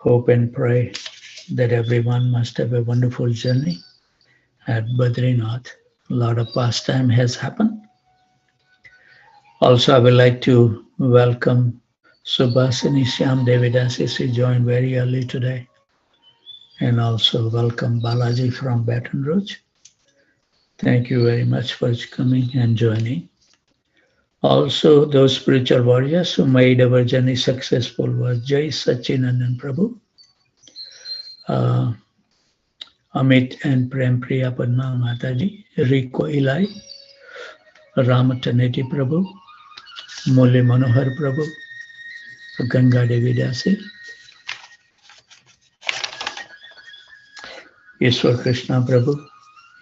Hope and pray that everyone must have a wonderful journey at Badrinath. A lot of pastime has happened. Also, I would like to welcome Subhasini Shyam Devidasi. She joined very early today. And also welcome Balaji from Baton Rouge. Thank you very much for coming and joining. Also, those spiritual warriors who made our journey successful were Jai Sachinandan Prabhu, Amit and Prem Priya Padma Mataji, Rico Ilai, Ramataneti Prabhu, Mule Manohar Prabhu, Ganga Devi Dasi, Ishwar Krishna Prabhu,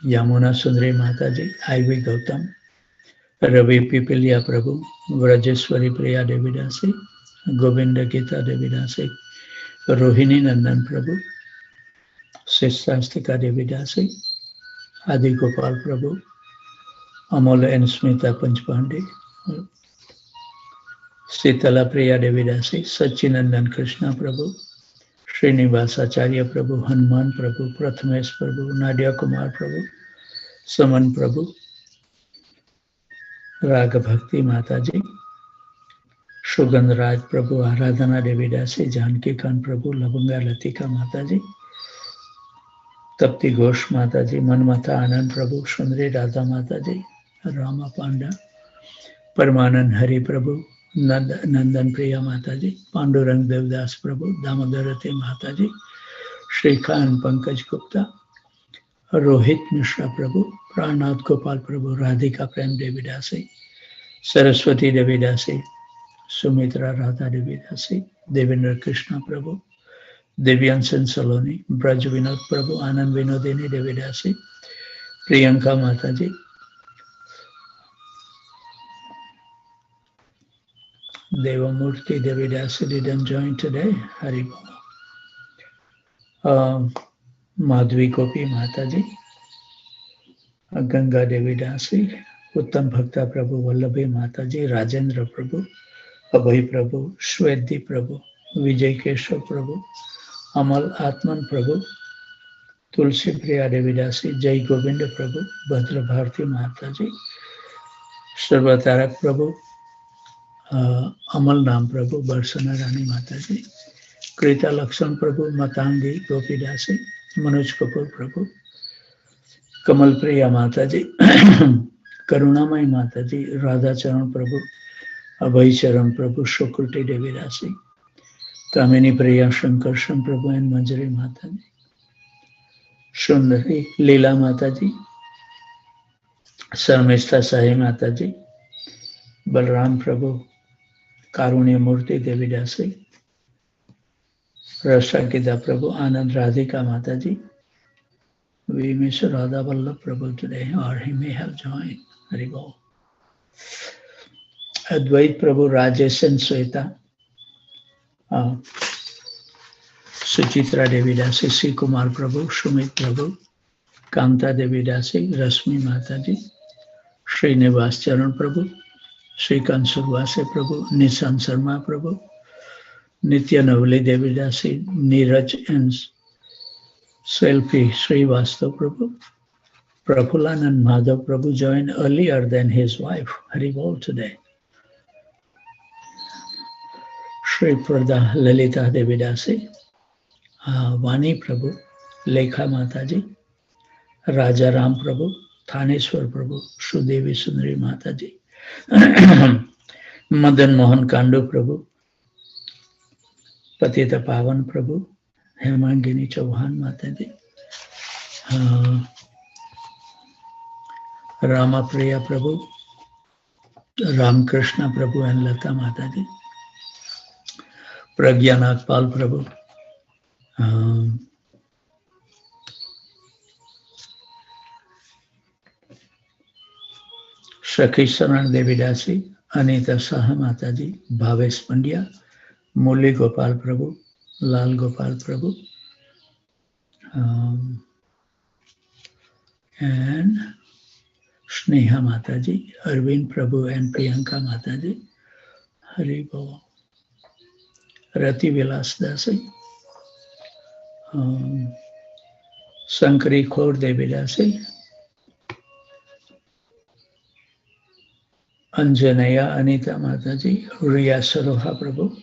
Yamuna Sundari Mataji, I.V. Gautam, Ravi Pipilia Prabhu, Vrajeshwari Priya Devi Dasi, Govinda Gita Devi Dasi, Rohini Nandan Prabhu, Sistastika Devi Dasi, Adi Gopal Prabhu, Amol and Smita Panchpande, Sitala Priya Devi Dasi, Sachinandan Krishna Prabhu, Srinivas Acharya Prabhu, Hanuman Prabhu, Prathamesh Prabhu, Nadia Kumar Prabhu, Saman Prabhu, Raga Bhakti Mataji, Shugand Raj Prabhu, Aradhana Devi Dasi, Janki Khan Prabhu, Labanga Latika Mataji, Tapti Ghosh Mataji, Manmata Anand Prabhu, Sundari Radha Mataji, Rama Panda, Parmanand Hari Prabhu, Nandan Priya Mataji, Pandurang Devdas Prabhu, Damodarati Mataji, Shrikant Pankaj Gupta, Rohit Mishra Prabhu, Pranath Gopal Prabhu, Radhika Prem Devi Dasi, Saraswati Devi Dasi, Sumitra Radha Devi Dasi, Devendra Krishna Prabhu, Devyansan Saloni, Braj Vinod Prabhu, Anand Vinodini Devi Dasi, Priyanka Mataji, Devamurti Devi Dasi didn't join today, Hari Madhvi Gopi Mataji, Ganga Devi Dasi, Uttam Bhakta Prabhu, Vallabhi Mataji, Rajendra Prabhu, Abhay Prabhu, Shwedi Prabhu, Vijay Keshav Prabhu, Amal Atman Prabhu, Tulsi Priya Devi Dasi, Jai Govinda Prabhu, Bhadra Bharti Mataji, Sarvatarak Prabhu, Amal Nam Prabhu, Barsana Rani Mataji, Krita Lakshan Prabhu, Matangi Gopi Dasi, Manoj Kapoor Prabhu, Kamal Priya Mataji, Karunamai Mataji, Radha Charan Prabhu, Abhay Charan Prabhu, Shukruti Devi Dasi, Kamini Priya Shankarshan Prabhu and Manjari Mataji, Sundari Leela Mataji, Sarmista Sahi Mataji, Balram Prabhu, Karunya Murti Devi Dasi, Rasakita Prabhu, Anand Radhika Mataji. We miss Radha Vallabh Prabhu today, or he may have joined. Haribol. Advait Prabhu, Rajesh and Sweta, Suchitra Devi Dasi, C. Kumar Prabhu, Shumit Prabhu, Kanta Devi Dasi, Rasmi Mataji, Srinivas Charan Prabhu, Srikant Survase Prabhu, Nissan Sharma Prabhu, Nitya Navali Devi Dasi, Neeraj and Selfie Srivastav Prabhu, Prafulan and Madhav Prabhu joined earlier than his wife, Haribol today. Shri Prada Lalita Devi Dasi, Vani Prabhu, Lekha Mataji, Raja Ram Prabhu, Thaneswar Prabhu, Sudevi Sundari Mataji, Madan Mohan Kandu Prabhu, Patita Pavan Prabhu, Hemangini Chauhan Mataji, Rama Priya Prabhu, Ram Krishna Prabhu and Lata Mataji, Pragyanath Pal Prabhu, Shakhi Saran Devi Dasi, Anita Saha Mataji, Bhavesh Pandya, Muli Gopal Prabhu, Lal Gopal Prabhu, and Sneha Mataji, Arvind Prabhu and Priyanka Mataji, Haribol, Rati Vilas Dasi, Sankari Kaur Devi Dasi, Anjanaya Anita Mataji, Riya Saroha Prabhu.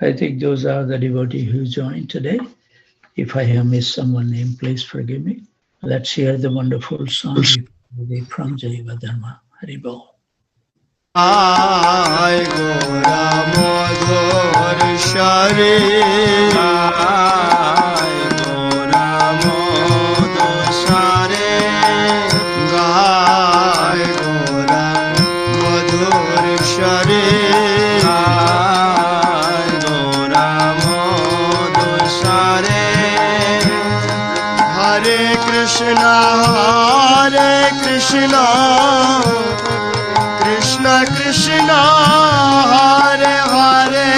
I think those are the devotees who joined today. If I have missed someone's name, please forgive me. Let's hear the wonderful song from Jaiva Dharma. Hari Bol. Ay Gora Madhur Shari, Ay Gora Madhur Shari, Ay Gora Madhur Shari, Ay Gora Madhur Shari. Hare Krishna, Krishna Krishna, Hare Hare,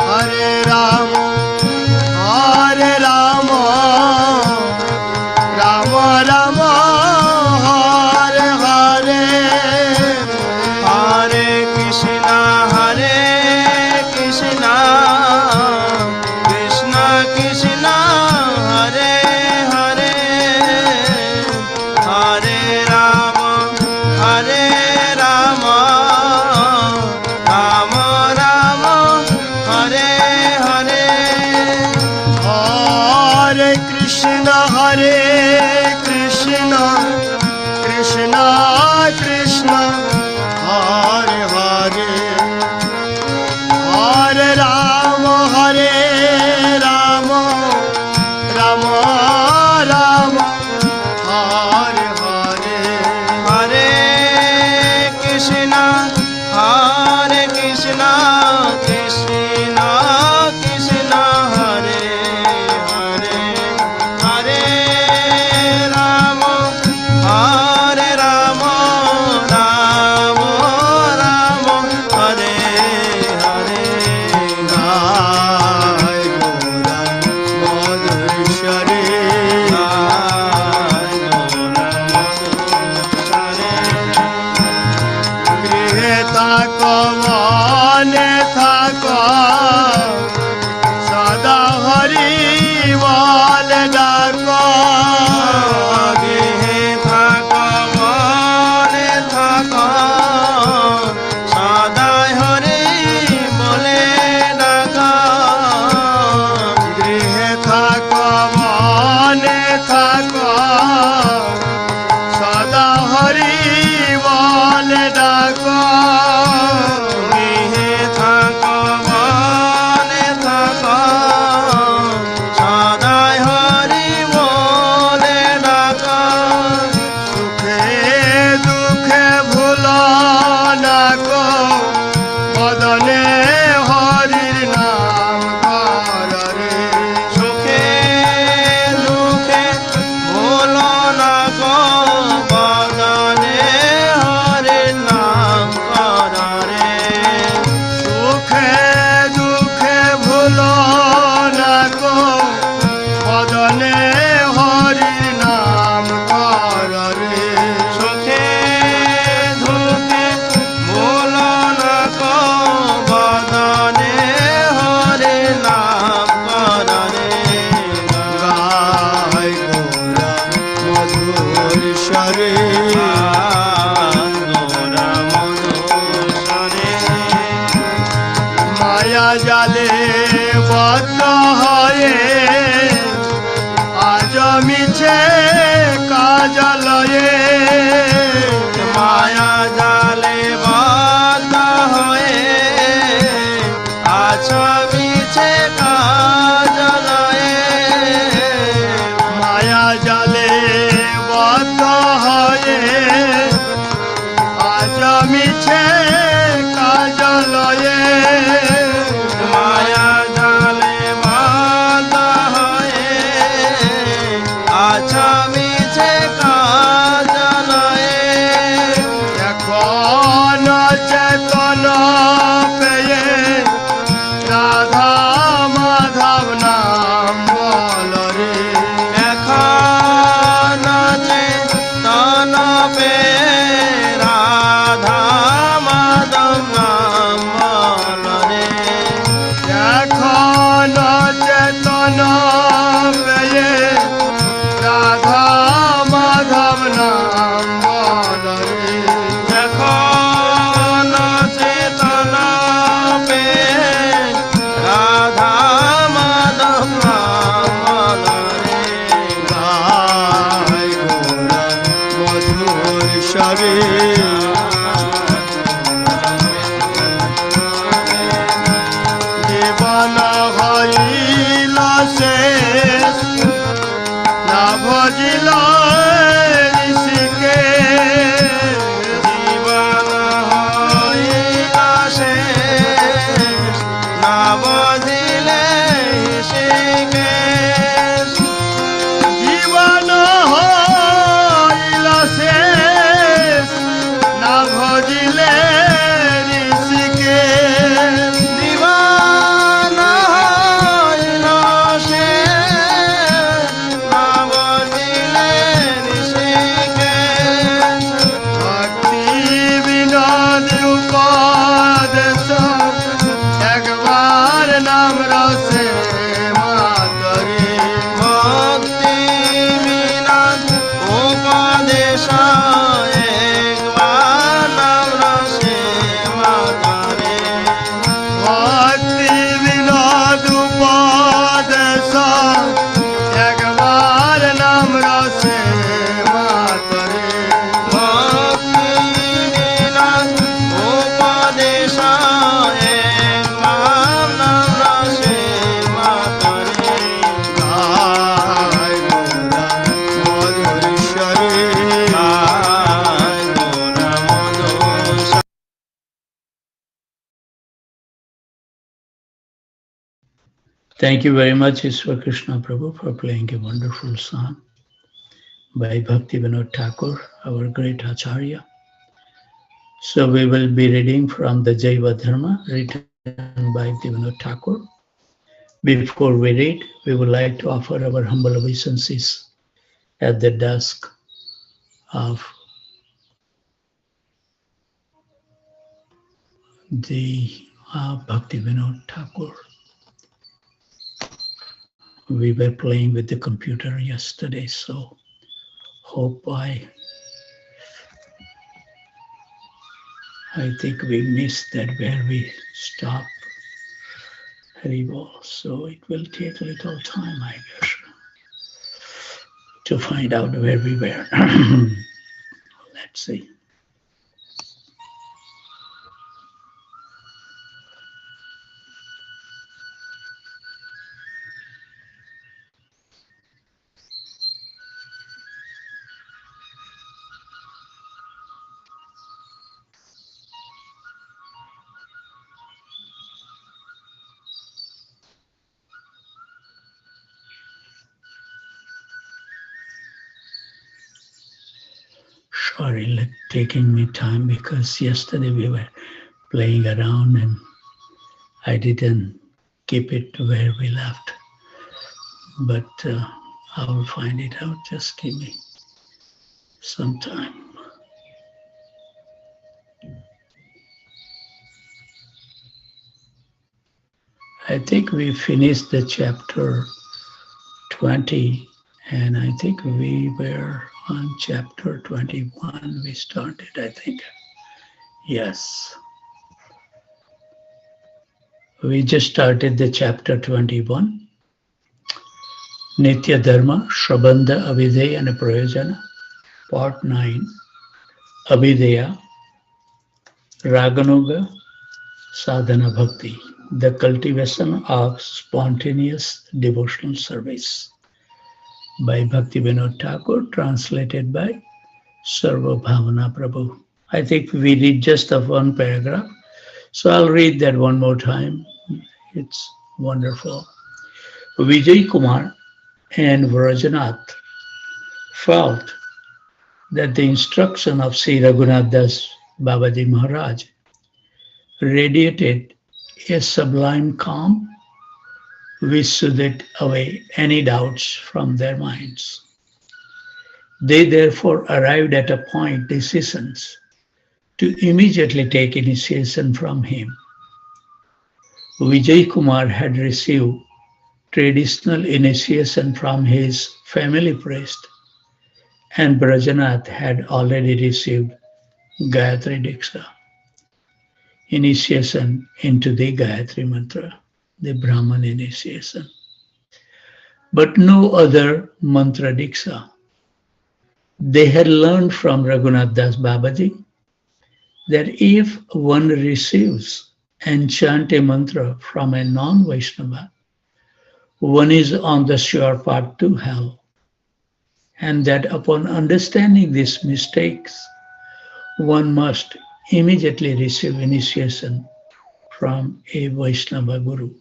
Hare Rama, Rama Rama, Hare Hare, Hare Krishna, Krishna Krishna, Hare Hare, Hare Rama, Rama Rama, Hare Hare, Hare Krishna, Krishna Krishna, Hare Hare, Hare Rama, Rama Rama, Hare Hare, Hare Krishna, Krishna Krishna, Hare Hare, Hare Rama, Rama Rama, Hare Hare, Jai Gora Madhur Shari, Jai Gora Madhur Shari. Grihe thako mane thako, sada hari bol dako. Grihe thako mane thako, sada hari bole dako. Grihe thako mane thako, sada hari bol dako. Grihe thako mane thako, sada hari bole dako. Sukhe dukhe bhulo nako, বদনে হরির নাম কররে। সুখে দুঃখে ভুলো না গো, বদনে হরির নাম কররে। সুখে দুঃখে ভুলো না গো, বদনে হরির নাম কররে। সুখে দুঃখে ভুলো না গো, বদনে হরির নাম কররে। গায় গোরা মধুর স্বরে, গোরা মধুর স্বরে। মায়া জালে বদ্ধ হয়ে আজ মিছে কাজলয়ে। মায়া জালে বদ্ধ হয়ে আজ মিছে কাজলয়ে। মায়া জালে বদ্ধ হয়ে আজ মিছে কাজলয়ে। মায়া জালে বদ্ধ হয়ে আজ মিছে কাজলয়ে। দেখো Thank you very much, Ishwar Krishna Prabhu, for playing a wonderful song by Bhakti Vinod Thakur, our great Acharya. So we will be reading from the Jaiva Dharma written by Bhakti Vinod Thakur. Before we read, we would like to offer our humble obeisances at the dusk of the Bhakti Vinod Thakur. We were playing with the computer yesterday, so hope I think we missed that where we stopped. Haribol. So it will take a little time, I guess, to find out where we were. Let's see. Sorry, taking me time because yesterday we were playing around and I didn't keep it where we left. But I will find it out. Just give me some time. I think we finished the chapter 20, and I think we were on chapter 21. We started, I think. Yes. We just started the chapter 21. Nitya Dharma, Shabandha, Avideya and Prayojana, part 9. Avideya, Raganuga, Sadhana Bhakti, the cultivation of spontaneous devotional service, by Bhakti Vinod Thakur, translated by Sarva Bhavana Prabhu. I think we read just the one paragraph, so I'll read that one more time. It's wonderful. Vijay Kumar and Vrajanath felt that the instruction of Sri Raghunath Das Babaji Maharaj radiated a sublime calm which soothed away any doubts from their minds. They therefore arrived at a point decisions to immediately take initiation from him. Vijay Kumar had received traditional initiation from his family priest, and Brajanath had already received Gayatri Diksha, initiation into the Gayatri Mantra, the Brahman initiation. But no other Mantra Diksha. They had learned from Raghunath Das Babaji that if one receives and chants a mantra from a non-Vaishnava, one is on the sure path to hell, and that upon understanding these mistakes, one must immediately receive initiation from a Vaishnava Guru.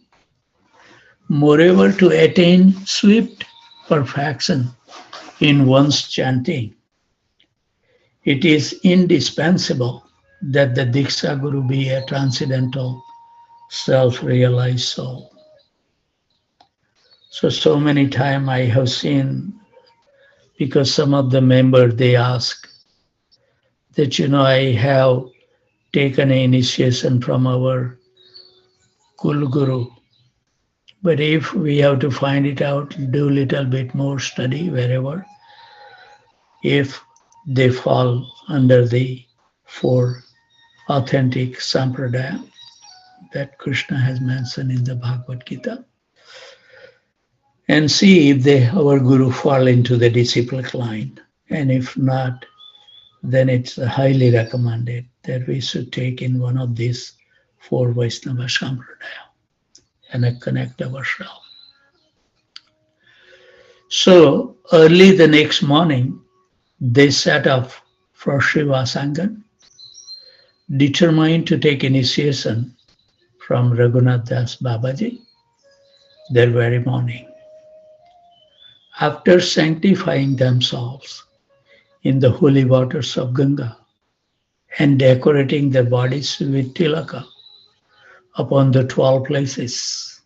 Moreover, to attain swift perfection in one's chanting, it is indispensable that the Diksha Guru be a transcendental, self-realized soul. So many times I have seen, because some of the members, they ask that, I have taken an initiation from our Kul Guru. But if we have to find it out, do a little bit more study wherever, if they fall under the 4 authentic sampradaya that Krishna has mentioned in the Bhagavad Gita, and see if our Guru fall into the disciplic line. And if not, then it's highly recommended that we should take in one of these 4 Vaishnava sampradaya and connect ourselves. So early the next morning, they set off for Shiva Sangan, determined to take initiation from Raghunath Das Babaji. their very morning. After sanctifying themselves in the holy waters of Ganga and decorating their bodies with tilaka upon the 12 places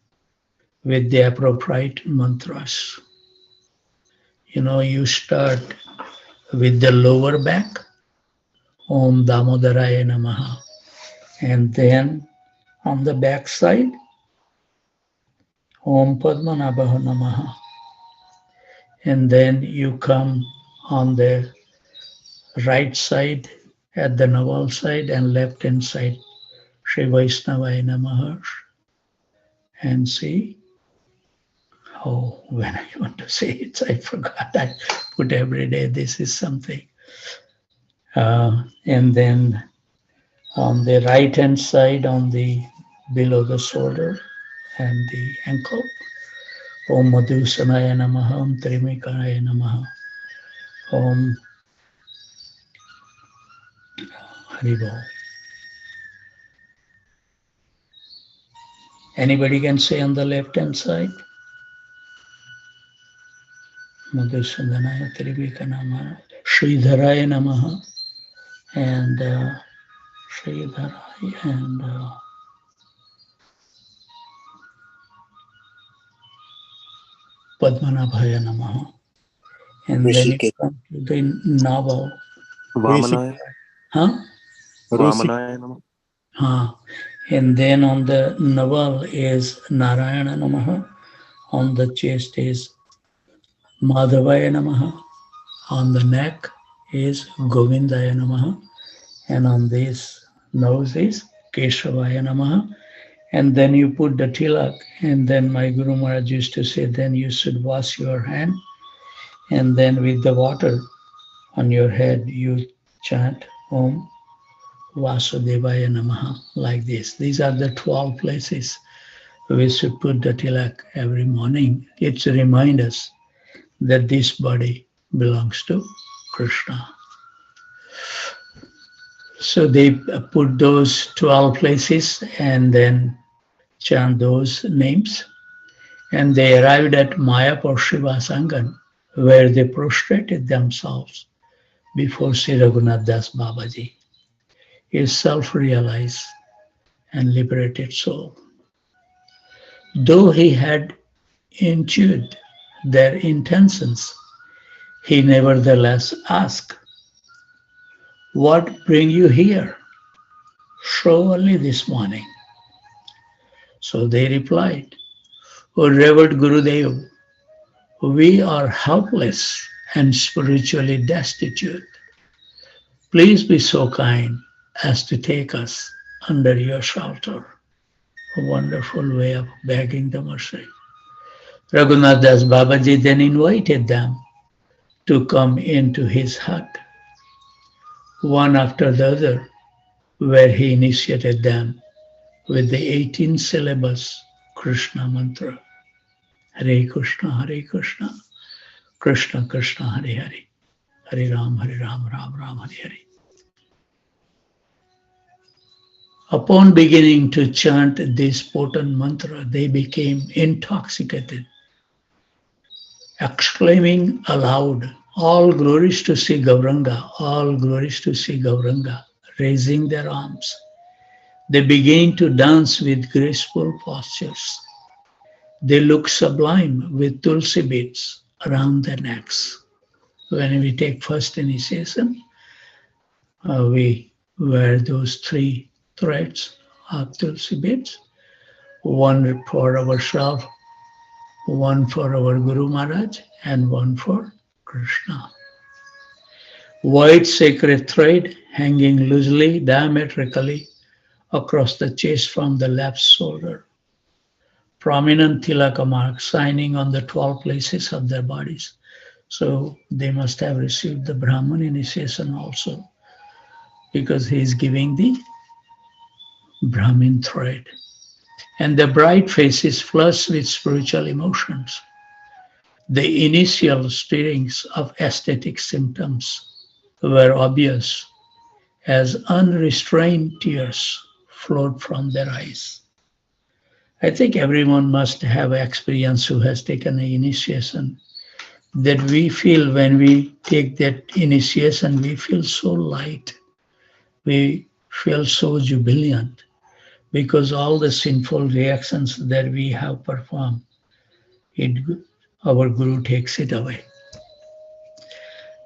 with the appropriate mantras. You start with the lower back, Om Damodaraya Namaha, and then on the back side, Om Padmanabha Namaha, and then you come on the right side at the navel side and left hand side, Shri Vaishnavaya Namaha, and see. Oh, when I want to say it, I forgot. I put every day, this is something. And then on the right hand side, on the below the shoulder and the ankle, Om Madhusanaya Namaha, Om Trimikaya Namaha, Om Haribol. Anybody can say on the left hand side? Madhusanaya Trimika Namaha, Sridharaya Namaha, and Sridharaya and Padmanabhaya Namaha. And then you come to the navel. Vamanaya. Huh? Vamanaya Namaha. And then on the navel is Narayana Namaha. On the chest is Madhavaya Namaha. On the neck is Govindaya Namaha. And on this nose is Keshavaya Namaha. And then you put the tilak. And then my Guru Maharaj used to say, then you should wash your hand. And then with the water on your head, you chant Om Vasudevaya Namaha, like this. These are the 12 places we should put the tilak every morning. It's to remind us that this body belongs to Krishna. So they put those 12 places and then chant those names. And they arrived at Mayapur Shiva Sangan, where they prostrated themselves before Sri Raghunath Das Babaji, his self-realized and liberated soul. Though he had intuited their intentions, he nevertheless asked, "What bring you here so early this morning?" So they replied, "O revered Gurudev, we are helpless and spiritually destitute. Please be so kind as to take us under your shelter." A wonderful way of begging the mercy. Raghunath Das Babaji then invited them to come into his hut, one after the other, where he initiated them with the 18 syllables Krishna mantra. Hare Krishna, Krishna Krishna, Hare Hare, Hare Ram, Ram Ram, Hare Hare. Upon beginning to chant this potent mantra, they became intoxicated, exclaiming aloud, "All glories to Sri Gauranga, all glories to Sri Gauranga," raising their arms. They began to dance with graceful postures. They look sublime with tulsi beads around their necks. When we take first initiation, we wear those 3 threads of tulsi beads, one for ourselves, one for our Guru Maharaj, and one for Krishna. White sacred thread hanging loosely, diametrically across the chest from the left shoulder. Prominent tilaka mark shining on the 12 places of their bodies. So they must have received the Brahman initiation also, because he is giving the Brahmin thread. And the bright faces flushed with spiritual emotions. The initial stirrings of aesthetic symptoms were obvious as unrestrained tears flowed from their eyes. I think everyone must have experience who has taken an initiation, that we feel when we take that initiation, we feel so light. We feel so jubilant because all the sinful reactions that we have performed, it, our Guru takes it away.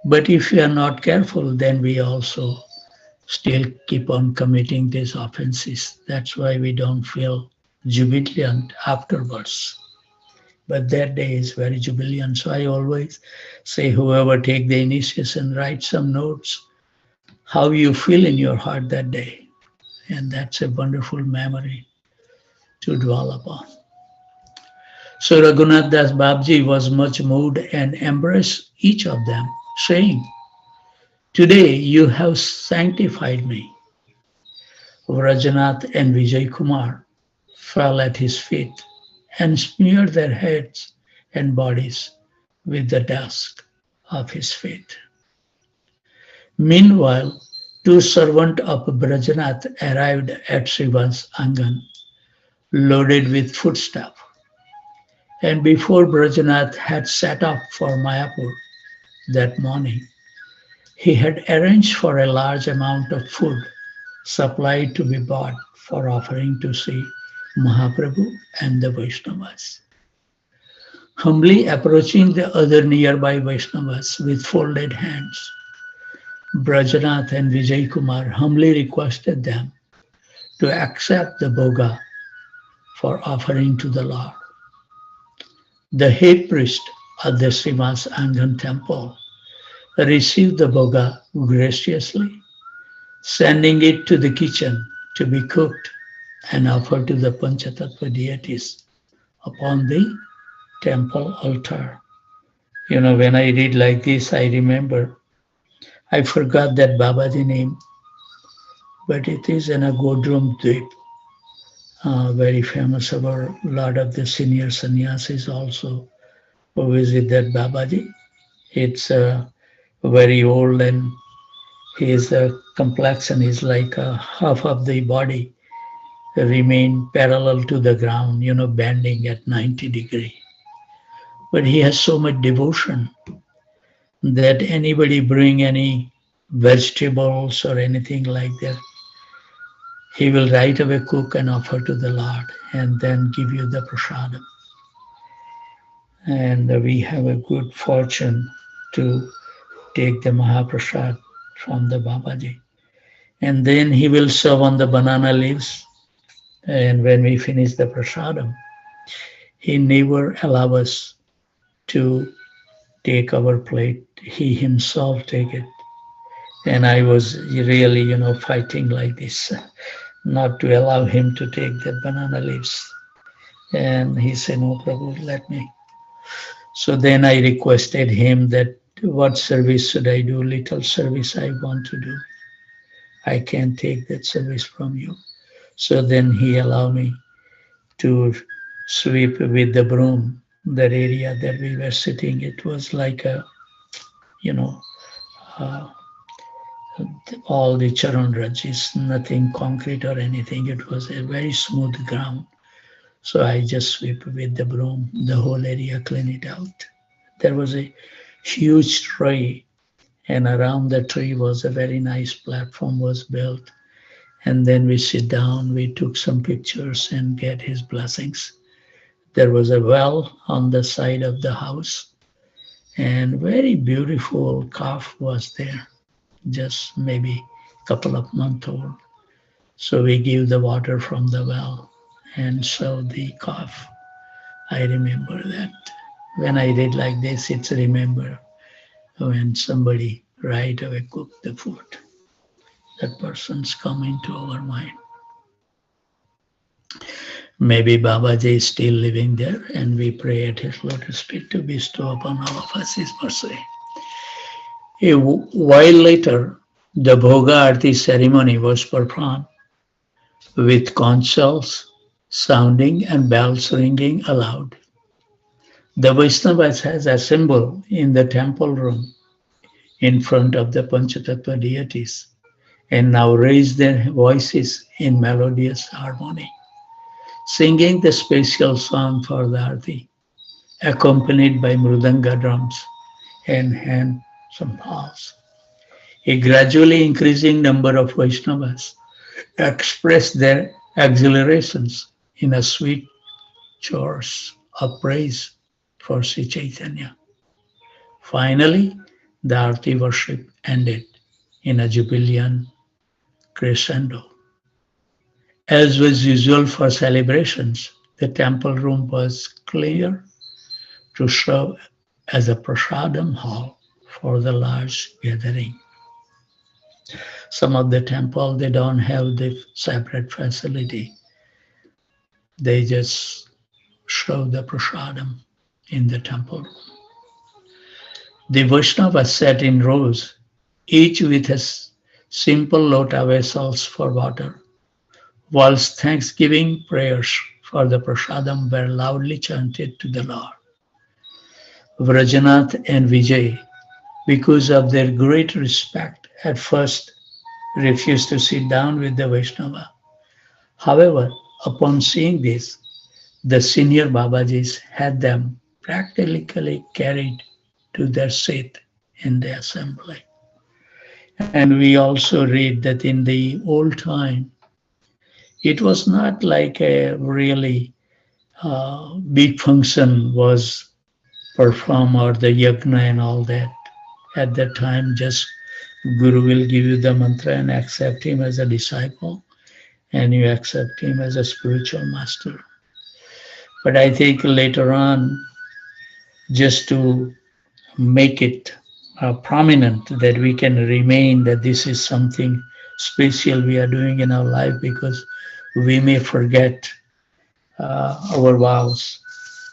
But if we are not careful, then we also still keep on committing these offenses. That's why we don't feel jubilant afterwards. But that day is very jubilant. So I always say, whoever take the initiation, write some notes, how you feel in your heart that day. And that's a wonderful memory to dwell upon. So Raghunath Das Babji was much moved and embraced each of them, saying, "Today you have sanctified me." Vrajanath and Vijay Kumar fell at his feet and smeared their heads and bodies with the dust of his feet. Meanwhile, two servants of Brajanath arrived at Shiva's Angan, loaded with foodstuff. And before Brajanath had set off for Mayapur that morning, he had arranged for a large amount of food supplied to be bought for offering to Sri Mahaprabhu and the Vaishnavas. Humbly approaching the other nearby Vaishnavas with folded hands, Brajanath and Vijay Kumar humbly requested them to accept the bhoga for offering to the Lord. The head priest of the Srimas Angan temple received the bhoga graciously, sending it to the kitchen to be cooked and offered to the Panchatattva deities upon the temple altar. You know, when I read like this, I remember, I forgot that Babaji name, but it is in a Godrum Dweep, very famous. About a lot of the senior sannyasis also who visit that Babaji. It's very old, and his complexion is like half of the body remain parallel to the ground, you know, bending at 90 degrees. But he has so much devotion that anybody bring any vegetables or anything like that, he will right away cook and offer to the Lord and then give you the prasadam. And we have a good fortune to take the Mahaprasad from the Babaji. And then he will serve on the banana leaves. And when we finish the prasadam, he never allows us to take our plate. He himself take it. And I was really, you know, fighting like this, not to allow him to take the banana leaves. And he said, "No, Prabhu, let me." So then I requested him that, what service should I do? Little service I want to do. I can't take that service from you. So then he allowed me to sweep with the broom that area that we were sitting. It was like a, you know, all the charan rajis, nothing concrete or anything. It was a very smooth ground. So I just sweep with the broom, the whole area, clean it out. There was a huge tree, and around the tree was a very nice platform was built. And then we sit down, we took some pictures and get his blessings. There was a well on the side of the house, and very beautiful calf was there, just maybe a couple of months old. So we give the water from the well and show the calf. I remember that. When I read like this, it's remember when somebody right away cooked the food. That person's come into our mind. Maybe Babaji is still living there, and we pray at his lotus feet to bestow upon all of us his mercy. A while later, the Bhoga Arti ceremony was performed with conch shells sounding and bells ringing aloud. The Vaishnavas has assembled in the temple room in front of the Panchatattva deities and now raise their voices in melodious harmony, singing the special song for the Arti, accompanied by mridanga drums and handsome halls. A gradually increasing number of Vaishnavas expressed their exhilarations in a sweet chorus of praise for Sri Chaitanya. Finally, the Arti worship ended in a jubilant crescendo. As was usual for celebrations, the temple room was cleared to serve as a prasadam hall for the large gathering. Some of the temple, they don't have the separate facility. They just serve the prasadam in the temple room. The Vaishnavas sat in rows, each with a simple lota vessels for water, whilst thanksgiving prayers for the prasadam were loudly chanted to the Lord. Vrajanath and Vijay, because of their great respect, at first refused to sit down with the Vaishnava. However, upon seeing this, the senior Babajis had them practically carried to their seat in the assembly. And we also read that in the old time, it was not like a really big function was performed or the yajna and all that. At that time, just Guru will give you the mantra and accept him as a disciple, and you accept him as a spiritual master. But I think later on, just to make it prominent that we can remain that this is something special we are doing in our life, because we may forget our vows.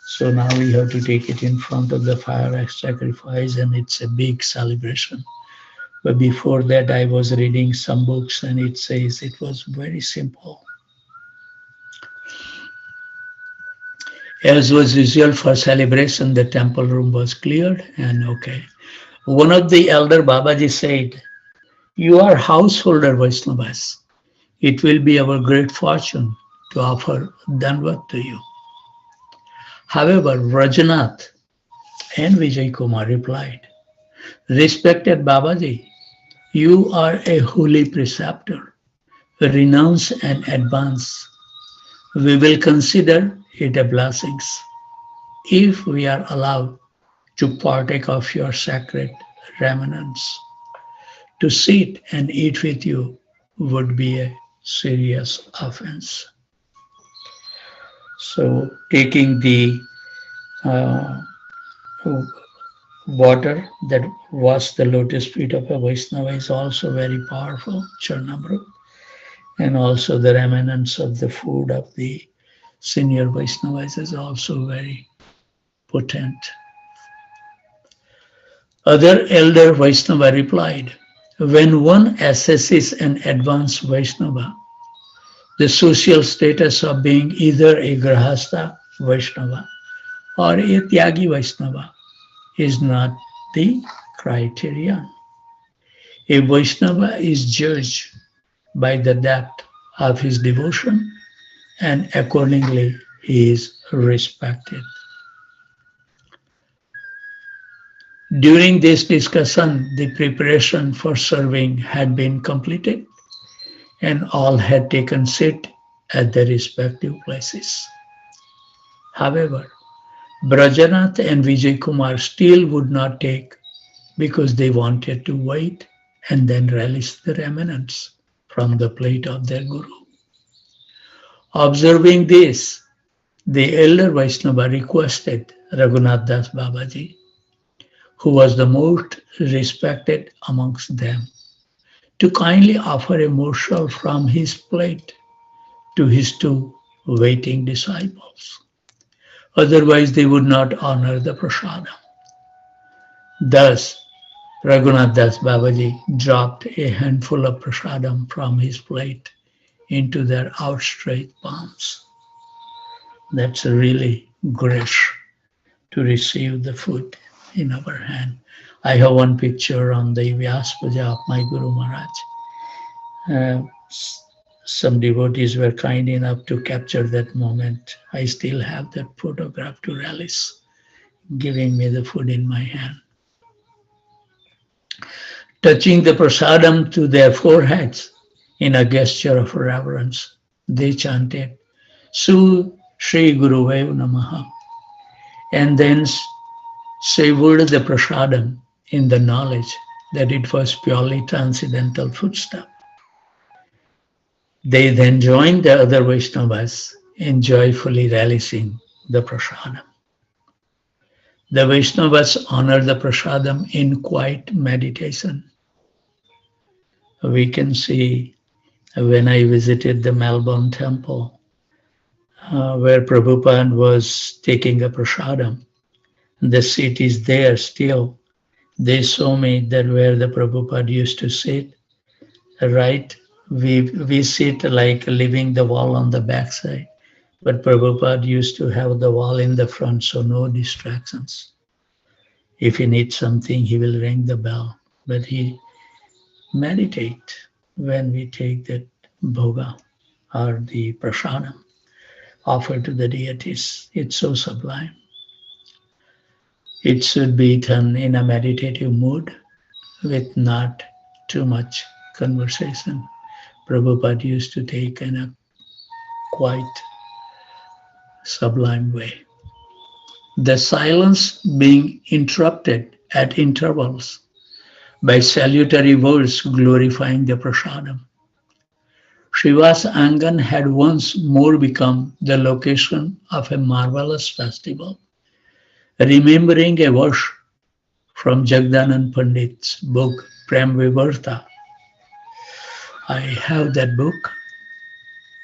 So now we have to take it in front of the fire as sacrifice, and it's a big celebration. But before that, I was reading some books, and it says it was very simple. As was usual for celebration, the temple room was cleared, and okay. One of the elder Babaji said, "You are householder Vaishnavas. It will be our great fortune to offer Danvat to you." However, Vrajanath and Vijay Kumar replied, "Respected Babaji, you are a holy preceptor. Renounce and advance. We will consider it a blessing if we are allowed to partake of your sacred remnants. To sit and eat with you would be a serious offense." So taking the water that was the lotus feet of a Vaishnava is also very powerful, Charnamrut, and also the remnants of the food of the senior Vaishnavas is also very potent. Other elder Vaishnava replied, "When one assesses an advanced Vaishnava, the social status of being either a Grahastha Vaishnava or a Tyagi Vaishnava is not the criterion. A Vaishnava is judged by the depth of his devotion, and accordingly he is respected." During this discussion, the preparation for serving had been completed, and all had taken seat at their respective places. However, Brajanath and Vijay Kumar still would not take, because they wanted to wait and then relish the remnants from the plate of their Guru. Observing this, the elder Vaishnava requested Raghunath Das Babaji, who was the most respected amongst them, to kindly offer a morsel from his plate to his two waiting disciples. Otherwise, they would not honor the prasadam. Thus, Raghunath Das Babaji dropped a handful of prasadam from his plate into their outstretched palms. That's really grace to receive the food in our hand. I have one picture on the Vyas Puja of my Guru Maharaj. Some devotees were kind enough to capture that moment. I still have that photograph to relish, giving me the food in my hand. Touching the prasadam to their foreheads in a gesture of reverence, they chanted, Su Sri Guruvev Namaha, and then savored the prasadam in the knowledge that it was purely transcendental foodstuff. They then joined the other Vaishnavas in joyfully relishing the prasadam. The Vaishnavas honor the prasadam in quiet meditation. We can see when I visited the Melbourne temple, where Prabhupada was taking a prasadam, the seat is there still. They show me that where the Prabhupada used to sit, right? We sit like leaving the wall on the backside. But Prabhupada used to have the wall in the front, so no distractions. If he needs something, he will ring the bell. But he meditate when we take that bhoga or the prasadam offered to the deities. It's so sublime. It should be eaten in a meditative mood with not too much conversation. Prabhupada used to take in a quite sublime way. The silence being interrupted at intervals by salutary words glorifying the prasadam. Shiva's Angan had once more become the location of a marvelous festival. Remembering a verse from Jagdanand Pandit's book, Prem Vivarta. I have that book.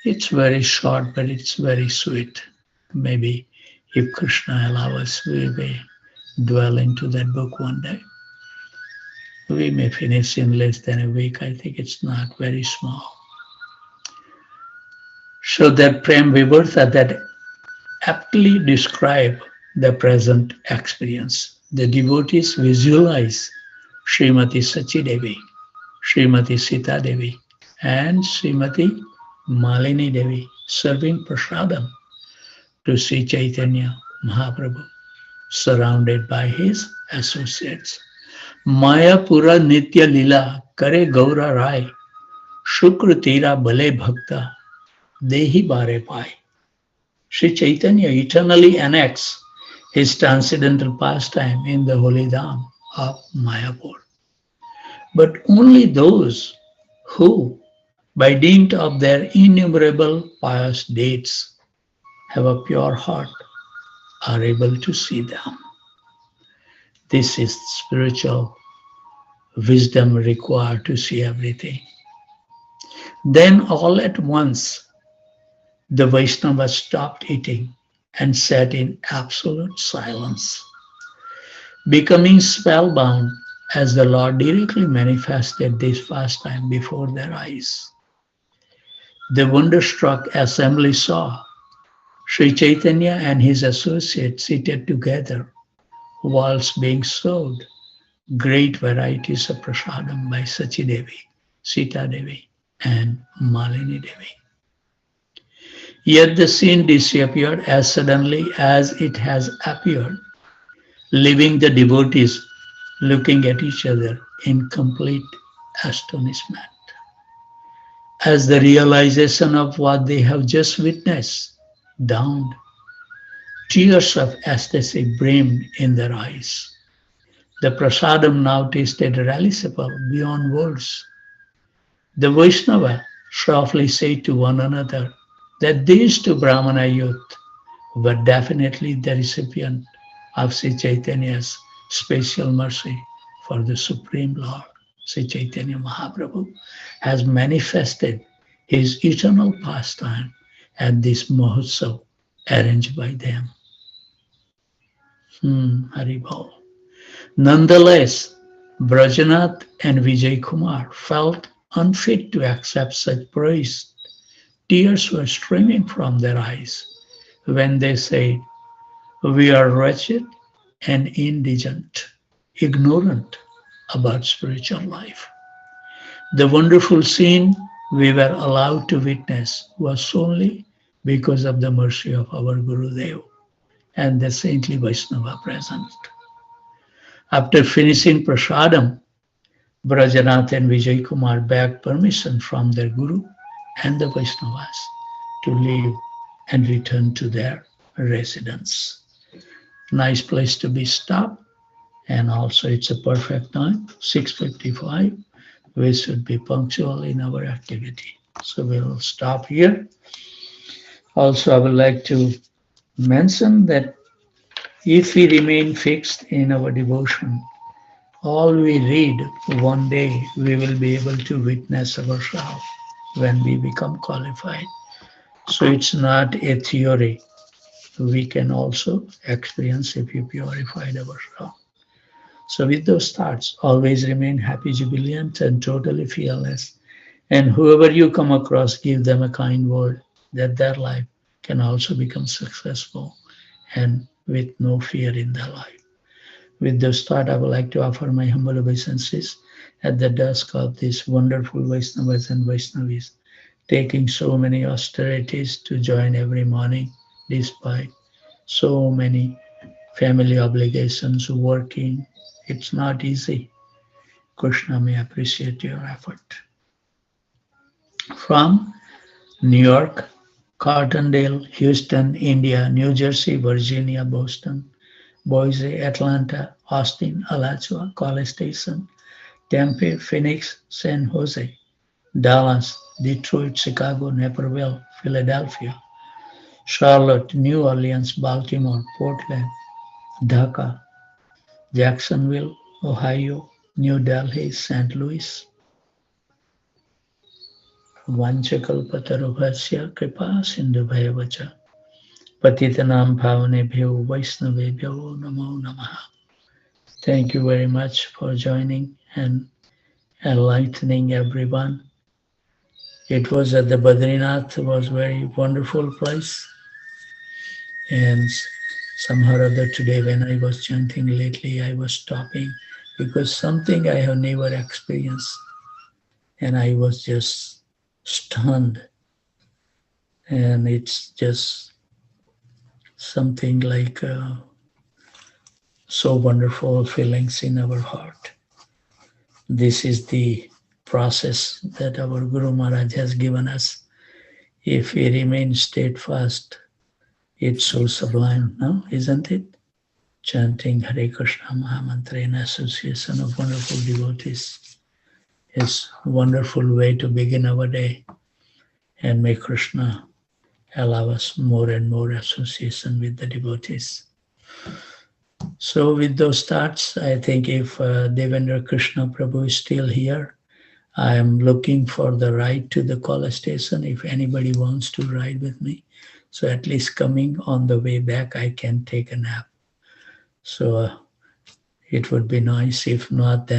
It's very short, but it's very sweet. Maybe if Krishna allows us, we may dwell into that book one day. We may finish in less than a week. I think it's not very small. So that Prem Vivarta that aptly describe the present experience. The devotees visualize Srimati Sachi Devi, Srimati Sita Devi, and Srimati Malini Devi serving prasadam to Sri Chaitanya Mahaprabhu, surrounded by his associates. Maya Pura Nitya Lila Kare Gaura Rai, Shukra Tira Bale Bhakta, Dehi Bare Pai. Sri Chaitanya eternally annexed his transcendental pastime in the holy dham of Mayapur. But only those who, by dint of their innumerable pious deeds, have a pure heart, are able to see them. This is spiritual wisdom required to see everything. Then all at once, the Vaishnavas stopped eating and sat in absolute silence, becoming spellbound as the Lord directly manifested this pastime before their eyes. The wonderstruck assembly saw Sri Chaitanya and his associates seated together, whilst being served great varieties of prasadam by Sachi Devi, Sita Devi, and Malini Devi. Yet the scene disappeared as suddenly as it has appeared, leaving the devotees looking at each other in complete astonishment. As the realization of what they have just witnessed dawned, tears of ecstasy brimmed in their eyes. The prasadam now tasted relishable beyond words. The Vaishnava softly said to one another that these two Brahmana youth were definitely the recipient of Sri Chaitanya's special mercy, for the Supreme Lord, Sri Chaitanya Mahaprabhu, has manifested his eternal pastime at this Mahotsav arranged by them. Haribol. Nonetheless, Brajanath and Vijay Kumar felt unfit to accept such praise. Tears were streaming from their eyes when they said, "We are wretched and indigent, ignorant about spiritual life." The wonderful scene we were allowed to witness was solely because of the mercy of our Guru Dev and the saintly Vaishnava present. After finishing prasadam, Brajanath and Vijay Kumar begged permission from their Guru and the Vaishnavas to leave and return to their residence. Nice place to be stopped, and also it's a perfect time, 6:55. We should be punctual in our activity. So we'll stop here. Also, I would like to mention that if we remain fixed in our devotion, all we read one day, we will be able to witness ourselves when we become qualified. So it's not a theory. We can also experience if we purified ourselves. So with those thoughts, always remain happy, jubilant, and totally fearless. And whoever you come across, give them a kind word that their life can also become successful and with no fear in their life. With this thought, I would like to offer my humble obeisances at the dusk of these wonderful Vaishnavas and Vaishnavis, taking so many austerities to join every morning despite so many family obligations, working. It's not easy. Krishna may appreciate your effort. From New York, Carbondale, Houston, India, New Jersey, Virginia, Boston, Boise, Atlanta, Austin, Alachua, College Station, Tempe, Phoenix, San Jose, Dallas, Detroit, Chicago, Naperville, Philadelphia, Charlotte, New Orleans, Baltimore, Portland, Dhaka, Jacksonville, Ohio, New Delhi, St. Louis. Vanchakalpatarubhasya kripa sindhubhayavacha patitanam bhavanebhyo vaishnavebhyo namo namaha. Thank you very much for joining and enlightening everyone. It was at the Badrinath, it was a very wonderful place. And somehow or other today when I was chanting lately, I was stopping because something I have never experienced. And I was just stunned. And it's just something like so wonderful feelings in our heart. This is the process that our Guru Maharaj has given us. If we remain steadfast, it's so sublime, no? Isn't it? Chanting Hare Krishna Mahamantra in association of wonderful devotees is a wonderful way to begin our day. And may Krishna allow us more and more association with the devotees. So with those thoughts, I think if Devendra Krishna Prabhu is still here, I am looking for the ride to the college station if anybody wants to ride with me. So at least coming on the way back, I can take a nap. So it would be nice. If not, then